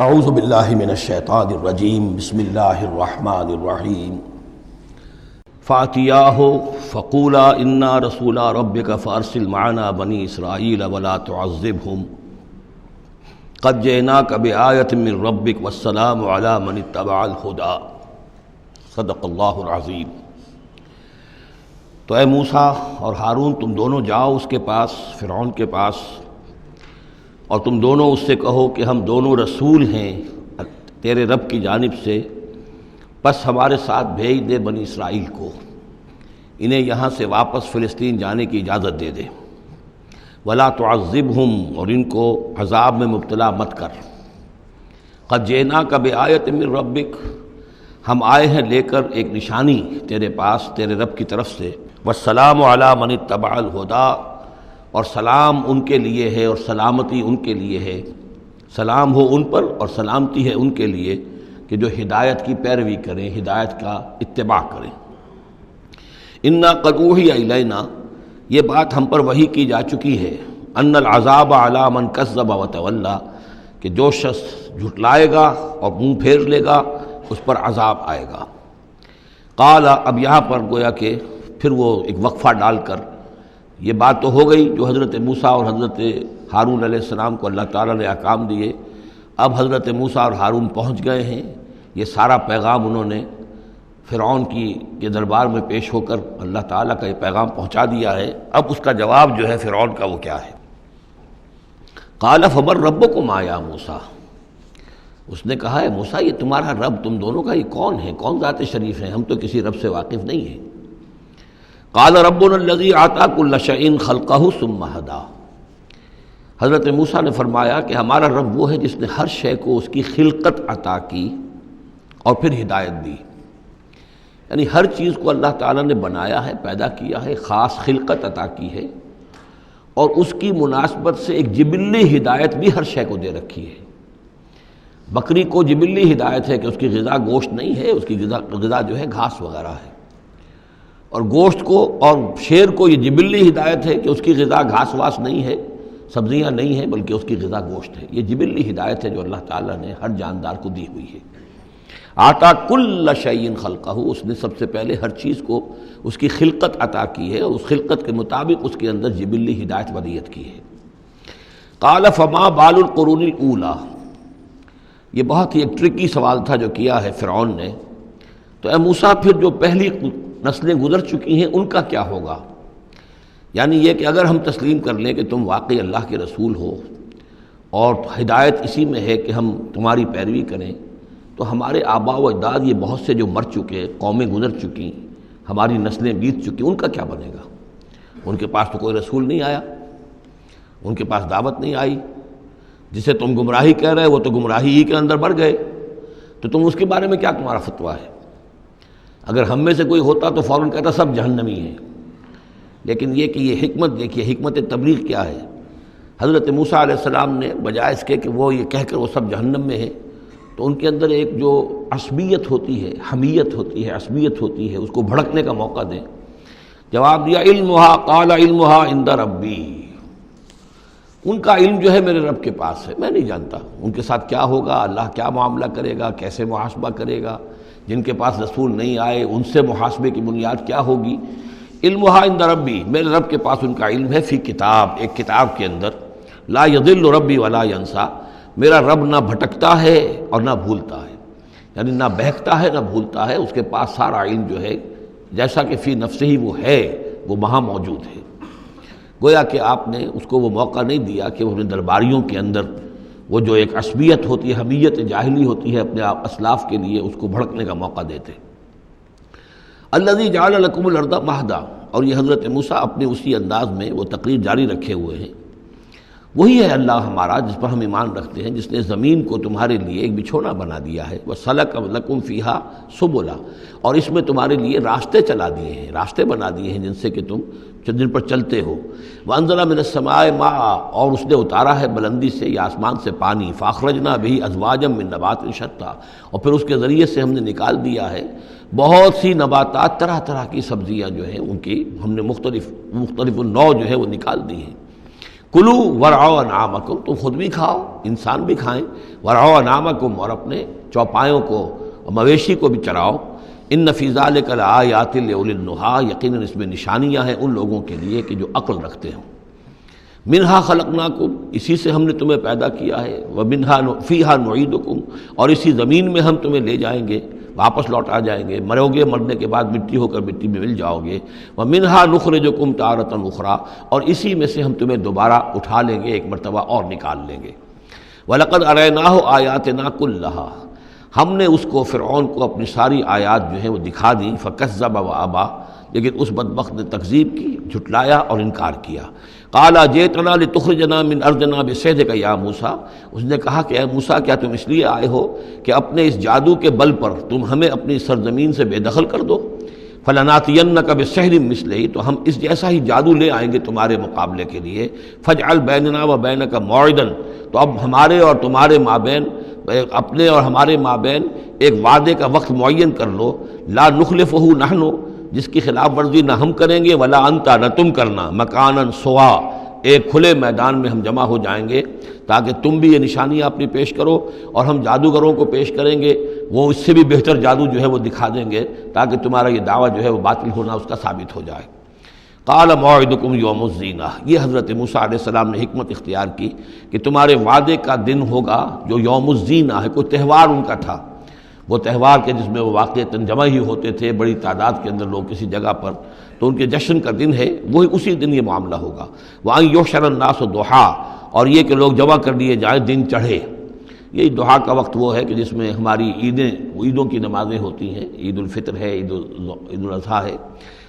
اعوذ باللہ من الشیطان الرجیم بسم اللہ الرحمن الرحیم فاتیاہ فقولا انا رسولا ربک فارسل معنا بنی اسرائیل ولا تعذبہم قد جئناک بآیۃ من ربک والسلام علی من اتبع الہدی صدق اللہ العظیم۔ تو اے موسیٰ اور ہارون تم دونوں جاؤ اس کے پاس، فرعون کے پاس، اور تم دونوں اس سے کہو کہ ہم دونوں رسول ہیں تیرے رب کی جانب سے، بس ہمارے ساتھ بھیج دے بنی اسرائیل کو، انہیں یہاں سے واپس فلسطین جانے کی اجازت دے دے، ولا تعذبہم، اور ان کو عذاب میں مبتلا مت کر، قد جئناک بآیۃ من ربک، ہم آئے ہیں لے کر ایک نشانی تیرے پاس تیرے رب کی طرف سے، والسلام علی من اتبع الہدی، اور سلام ان کے لیے ہے اور سلامتی ان کے لیے ہے، سلام ہو ان پر اور سلامتی ہے ان کے لیے کہ جو ہدایت کی پیروی کریں، ہدایت کا اتباع کریں۔ انا قد اوحی الینا، یہ بات ہم پر وحی کی جا چکی ہے، ان العذاب علی من کذب وتولی، کہ جو شخص جھٹلائے گا اور منہ پھیر لے گا اس پر عذاب آئے گا۔ قال، اب یہاں پر گویا کہ پھر وہ ایک وقفہ ڈال کر یہ بات تو ہو گئی جو حضرت موسیٰ اور حضرت ہارون علیہ السلام کو اللہ تعالیٰ نے احکام دیے، اب حضرت موسیٰ اور ہارون پہنچ گئے ہیں، یہ سارا پیغام انہوں نے فرعون کے دربار میں پیش ہو کر اللہ تعالیٰ کا یہ پیغام پہنچا دیا ہے۔ اب اس کا جواب جو ہے فرعون کا وہ کیا ہے؟ قال فمن ربکم یا موسیٰ، اس نے کہا ہے موسیٰ یہ تمہارا رب تم دونوں کا یہ کون ہے، کون ذات شریف ہے، ہم تو کسی رب سے واقف نہیں ہیں۔ قال ربنا الذی اعطی کل شیء خلقہ ثم ہدی، حضرت موسیٰ نے فرمایا کہ ہمارا رب وہ ہے جس نے ہر شے کو اس کی خلقت عطا کی اور پھر ہدایت دی، یعنی ہر چیز کو اللہ تعالیٰ نے بنایا ہے، پیدا کیا ہے، خاص خلقت عطا کی ہے، اور اس کی مناسبت سے ایک جبلی ہدایت بھی ہر شے کو دے رکھی ہے۔ بکری کو جبلی ہدایت ہے کہ اس کی غذا گوشت نہیں ہے، اس کی غذا جو ہے گھاس وغیرہ ہے، اور گوشت کو اور شیر کو یہ جبلی ہدایت ہے کہ اس کی غذا گھاس واس نہیں ہے، سبزیاں نہیں ہیں، بلکہ اس کی غذا گوشت ہے۔ یہ جبلی ہدایت ہے جو اللہ تعالیٰ نے ہر جاندار کو دی ہوئی ہے۔ آتا کل شیء خلقہ، اس نے سب سے پہلے ہر چیز کو اس کی خلقت عطا کی ہے اور اس خلقت کے مطابق اس کے اندر جبلی ہدایت ودیت کی ہے۔ قال فما بال القرون الاولی، یہ بہت ہی ایک ٹرکی سوال تھا جو کیا ہے فرعون نے۔ تو اے موسیٰ پھر جو پہلی نسلیں گزر چکی ہیں ان کا کیا ہوگا؟ یعنی یہ کہ اگر ہم تسلیم کر لیں کہ تم واقعی اللہ کے رسول ہو اور ہدایت اسی میں ہے کہ ہم تمہاری پیروی کریں، تو ہمارے آباء و اجداد یہ بہت سے جو مر چکے، قومیں گزر چکی، ہماری نسلیں بیت چکی، ان کا کیا بنے گا؟ ان کے پاس تو کوئی رسول نہیں آیا، ان کے پاس دعوت نہیں آئی، جسے تم گمراہی کہہ رہے وہ تو گمراہی ہی کے اندر بڑھ گئے، تو تم اس کے بارے میں کیا تمہارا فتویٰ ہے؟ اگر ہم میں سے کوئی ہوتا تو فوراً کہتا سب جہنمی ہیں، لیکن یہ کہ یہ حکمت دیکھیے، حکمت تبلیغ کیا ہے۔ حضرت موسیٰ علیہ السلام نے بجائے اس کے کہ وہ یہ کہہ کر وہ سب جہنم میں ہیں، تو ان کے اندر ایک جو عصبیت ہوتی ہے، حمیت ہوتی ہے، عصبیت ہوتی ہے، اس کو بھڑکنے کا موقع دیں۔ جواب دیا علمہا، قال علمہا عند ربی، ان کا علم جو ہے میرے رب کے پاس ہے، میں نہیں جانتا ان کے ساتھ کیا ہوگا، اللہ کیا معاملہ کرے گا، کیسے محاسبہ کرے گا، جن کے پاس رسول نہیں آئے ان سے محاسبے کی بنیاد کیا ہوگی۔ علمہا عند ربی، میرے رب کے پاس ان کا علم ہے، فی کتاب، ایک کتاب کے اندر، لا یضل ربی ولا ینسیٰ، میرا رب نہ بھٹکتا ہے اور نہ بھولتا ہے، یعنی نہ بہکتا ہے نہ بھولتا ہے، اس کے پاس سارا علم جو ہے جیسا کہ فی نفسہ ہی وہ ہے، وہ وہاں موجود ہے۔ گویا کہ آپ نے اس کو وہ موقع نہیں دیا کہ وہ اپنے درباریوں کے اندر وہ جو ایک عصبیت ہوتی ہے، حمیت جاہلی ہوتی ہے اپنے اسلاف کے لیے، اس کو بھڑکنے کا موقع دیتے۔ الذی جعل لکم الارض مہدا، اور یہ حضرت موسیٰ اپنے اسی انداز میں وہ تقریر جاری رکھے ہوئے ہیں، وہی ہے اللہ ہمارا جس پر ہم ایمان رکھتے ہیں، جس نے زمین کو تمہارے لیے ایک بچھونا بنا دیا ہے، وَسَلَكَ لَكُمْ فِيهَا سُبُلًا، اور اس میں تمہارے لیے راستے چلا دیے ہیں، راستے بنا دیے ہیں جن سے کہ تم جن پر چلتے ہو۔ وَأَنزَلَ مِنَ السَّمَاءِ مَاءً، اور اس نے اتارا ہے بلندی سے یا آسمان سے پانی، فَأَخْرَجْنَا بِهِ أَزْوَاجًا مِّن نَبَاتٍ شَتَّىٰ، اور پھر اس کے ذریعے سے ہم نے نکال دیا ہے بہت سی نباتات، طرح طرح کی سبزیاں جو ہیں ان کی ہم نے مختلف النوع جو ہے وہ نکال دی ہیں۔ کلو ورعوا انعامکم، تم خود بھی کھاؤ، انسان بھی کھائیں، ورعوا انعامکم، اور اپنے چوپایوں کو، مویشی کو بھی چراؤ، ان فی ذلک لآیات لأولی النہی، یقیناً اس میں نشانیاں ہیں ان لوگوں کے لیے کہ جو عقل رکھتے ہوں۔ منہا خلقناکم، اسی سے ہم نے تمہیں پیدا کیا ہے، ومنہا فیہا نعیدکم، اور اسی زمین میں ہم تمہیں لے جائیں گے، واپس لوٹا جائیں گے، مرو گے، مرنے کے بعد مٹی ہو کر مٹی میں مل جاؤ گے، ومنہا نخرجکم تارۃ اخری، اور اسی میں سے ہم تمہیں دوبارہ اٹھا لیں گے، ایک مرتبہ اور نکال لیں گے۔ وَلَقَدْ أَرَيْنَاهُ آیَاتِنَا كُلَّهَا، ہم نے اس کو، فرعون کو، اپنی ساری آیات جو ہیں وہ دکھا دیں، فَكَذَّبَ وَأَبَى، لیکن اس بدبخت نے تکذیب کی، جھٹلایا اور انکار کیا۔ قَالَ جِئْتَنَا لِتُخْرِجَنَا مِنْ أَرْضِنَا بِسِحْرِكَ يَا موسیٰ، اس نے کہا کہ اے موسیٰ، کیا تم اس لیے آئے ہو کہ اپنے اس جادو کے بل پر تم ہمیں اپنی سرزمین سے بے دخل کر دو؟ فَلَنَأْتِيَنَّكَ بِسِحْرٍ مِثْلِهِ، تو ہم اس جیسا ہی جادو لے آئیں گے تمہارے مقابلے کے لیے۔ فَاجْعَلْ بَيْنَنَا وَبَيْنَكَ مَوْعِدًا، تو اب ہمارے اور تمہارے مابین، اپنے اور ہمارے مابین ایک وعدے کا وقت معین کر لو، لا نخلفہ نحن، جس کی خلاف ورزی نہ ہم کریں گے، ولا انت، نہ تم کرنا، مکاناً سوا، ایک کھلے میدان میں ہم جمع ہو جائیں گے، تاکہ تم بھی یہ نشانیاں اپنی پیش کرو اور ہم جادوگروں کو پیش کریں گے، وہ اس سے بھی بہتر جادو جو ہے وہ دکھا دیں گے، تاکہ تمہارا یہ دعویٰ جو ہے وہ باطل ہونا اس کا ثابت ہو جائے۔ قال موعدکم یوم الزینہ، یہ حضرت موسیٰ علیہ السلام نے حکمت اختیار کی کہ تمہارے وعدے کا دن ہوگا جو یوم الزینہ ہے، کوئی تہوار ان کا تھا، وہ تہوار کے جس میں وہ واقعتاً جمع ہی ہوتے تھے بڑی تعداد کے اندر لوگ کسی جگہ پر، تو ان کے جشن کا دن ہے، وہی اسی دن یہ معاملہ ہوگا۔ وَأَن يُحْشَرَ النَّاسُ ضُحًى، اور یہ کہ لوگ جمع کر لیے جائیں دن چڑھے۔ یہی دحا کا وقت وہ ہے کہ جس میں ہماری عیدوں کی نمازیں ہوتی ہیں، عید الفطر ہے، عید الاضحیٰ ہے،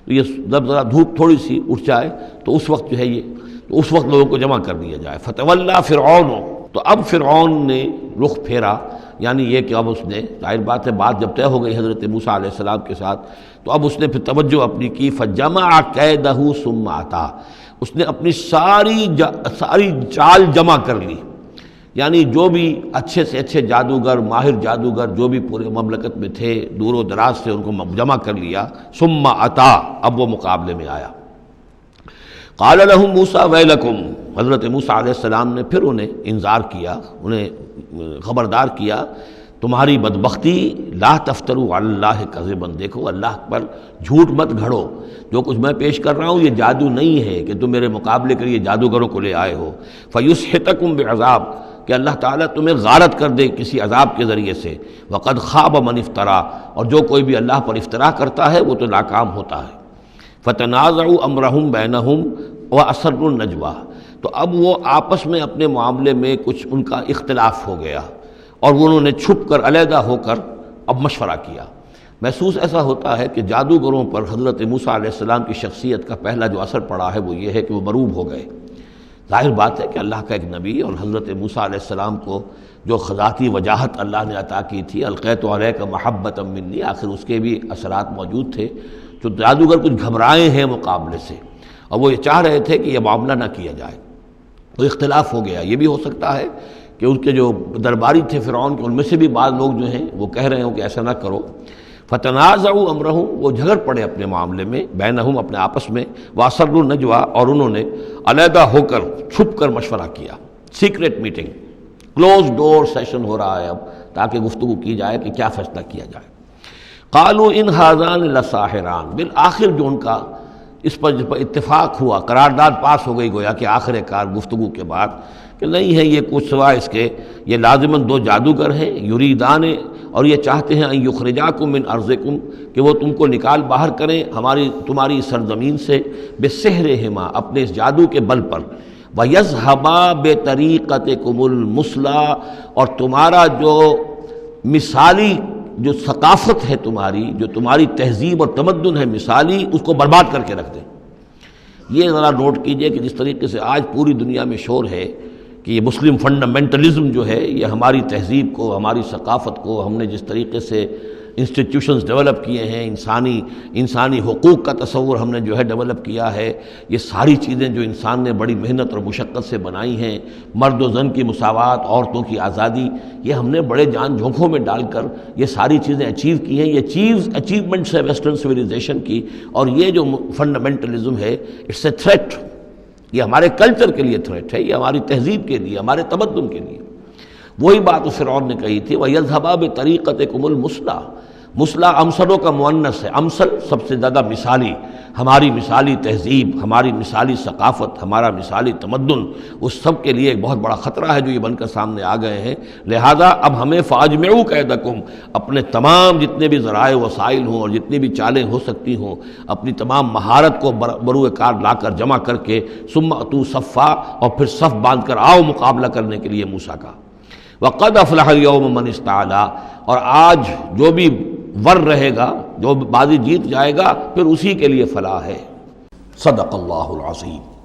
تو یہ جب ذرا دھوپ تھوڑی سی اٹھ جائے تو اس وقت جو ہے یہ، تو اس وقت لوگوں کو جمع کر دیا جائے۔ فَتَوَلَّىٰ فِرْعَوْنُ، تو اب فرعون نے رخ پھیرا، یعنی یہ کہ اب اس نے، ظاہر بات ہے بات جب طے ہو گئی حضرت موسیٰ علیہ السلام کے ساتھ، تو اب اس نے پھر توجہ اپنی کی، فَجَمَعَ كَيْدَهُ ثُمَّ أَتَىٰ، اس نے اپنی ساری چال جمع کر لی، یعنی جو بھی اچھے سے اچھے جادوگر، ماہر جادوگر جو بھی پورے مملکت میں تھے، دور و دراز سے ان کو جمع کر لیا۔ ثُمَّ أَتَىٰ، اب وہ مقابلے میں آیا۔ قال لهم موسیٰ ویلکم، حضرت موسیٰ علیہ السلام نے پھر انہیں انذار کیا، انہیں خبردار کیا، تمہاری بدبختی، لا تفتروا علی اللہ کذبا، دیکھو اللہ پر جھوٹ مت گھڑو، جو کچھ میں پیش کر رہا ہوں یہ جادو نہیں ہے کہ تم میرے مقابلے کے لیے جادوگروں کو لے آئے ہو۔ فیسحتکم بعذاب، کہ اللہ تعالیٰ تمہیں غارت کر دے کسی عذاب کے ذریعے سے۔ وقد خاب من افترا، اور جو کوئی بھی اللہ پر افترا کرتا ہے وہ تو ناکام ہوتا ہے۔ فتنازعوا امرهم بینہم واسروا النجوى، تو اب وہ آپس میں اپنے معاملے میں کچھ ان کا اختلاف ہو گیا اور وہ انہوں نے چھپ کر، علیحدہ ہو کر اب مشورہ کیا۔ محسوس ایسا ہوتا ہے کہ جادوگروں پر حضرت موسیٰ علیہ السلام کی شخصیت کا پہلا جو اثر پڑا ہے وہ یہ ہے کہ وہ مروب ہو گئے۔ ظاہر بات ہے کہ اللہ کا ایک نبی، اور حضرت موسیٰ علیہ السلام کو جو ذاتی وجاہت اللہ نے عطا کی تھی، القیت علیک محبۃ منی، آخر اس کے بھی اثرات موجود تھے، تو جادوگر کچھ گھبرائے ہیں مقابلے سے، اور وہ یہ چاہ رہے تھے کہ یہ معاملہ نہ کیا جائے، تو اختلاف ہو گیا۔ یہ بھی ہو سکتا ہے کہ ان کے جو درباری تھے فرعون کے، ان میں سے بھی بعض لوگ جو ہیں وہ کہہ رہے ہوں کہ ایسا نہ کرو۔ فتنازعوا امرهم، وہ جھگڑ پڑے اپنے معاملے میں، بینہم، اپنے آپس میں، واسروا النجوى، اور انہوں نے علیحدہ ہو کر چھپ کر مشورہ کیا، سیکریٹ میٹنگ، کلوز ڈور سیشن ہو رہا ہے اب، تاکہ گفتگو کی جائے کہ کیا فیصلہ کیا جائے۔ قالوا ان هذان لساحران، بالآخر جو ان کا اس پر اتفاق ہوا، قرارداد پاس ہو گئی گویا کہ آخر کار گفتگو کے بعد، کہ نہیں ہے یہ کچھ سوا اس کے، یہ لازماً دو جادوگر ہیں، یریدان، اور یہ چاہتے ہیں ان یخرجاکم من ارضکم، کہ وہ تم کو نکال باہر کریں تمہاری سرزمین سے، بسحرہما، اپنے اس جادو کے بل پر، ویذھبا بطریقتکم المثلی، اور تمہارا جو مثالی جو ثقافت ہے تمہاری، جو تمہاری تہذیب اور تمدن ہے مثالی، اس کو برباد کر کے رکھ دیں۔ یہ ذرا نوٹ کیجئے کہ جس طریقے سے آج پوری دنیا میں شور ہے کہ یہ مسلم فنڈامنٹلزم جو ہے، یہ ہماری تہذیب کو، ہماری ثقافت کو، ہم نے جس طریقے سے انسٹیٹیوشنز ڈیولپ کیے ہیں، انسانی حقوق کا تصور ہم نے جو ہے ڈیولپ کیا ہے، یہ ساری چیزیں جو انسان نے بڑی محنت اور مشقت سے بنائی ہیں، مرد و زن کی مساوات، عورتوں کی آزادی، یہ ہم نے بڑے جان جھونکوں میں ڈال کر یہ ساری چیزیں اچیو کی ہیں۔ یہ اچیومنٹس ہے ویسٹرن سویلائزیشن کی، اور یہ جو فنڈامنٹلزم ہے، اٹس اے تھریٹ یہ ہمارے کلچر کے لیے تھریٹ ہے، یہ ہماری تہذیب کے لیے، ہمارے تمدن کے لیے۔ وہی بات اس فرعون نے کہی تھی وَيَذْهَبَا بِطَرِيقَتِكُمُ الْمُثْلَىٰ، مثلا امثلوں کا مؤنث ہے، امثل سب سے زیادہ مثالی، ہماری مثالی تہذیب، ہماری مثالی ثقافت، ہمارا مثالی تمدن، اس سب کے لیے ایک بہت بڑا خطرہ ہے جو یہ بن کر سامنے آ گئے ہیں۔ لہذا اب ہمیں فَأَجْمِعُوا كَيْدَكُمْ، اپنے تمام جتنے بھی ذرائع وسائل ہوں اور جتنی بھی چالیں ہو سکتی ہوں، اپنی تمام مہارت کو بروئے کار لا کر جمع کر کے ثُمَّ أْتُوا صَفًّا، اور پھر صف باندھ کر آؤ مقابلہ کرنے کے لیے موسیٰ کا۔ وَقَدْ أَفْلَحَ الْيَوْمَ مَنِ اسْتَعْلَىٰ، اور آج جو بھی ور رہے گا، جو بازی جیت جائے گا، پھر اسی کے لیے فلاح ہے۔ صدق اللہ العظیم۔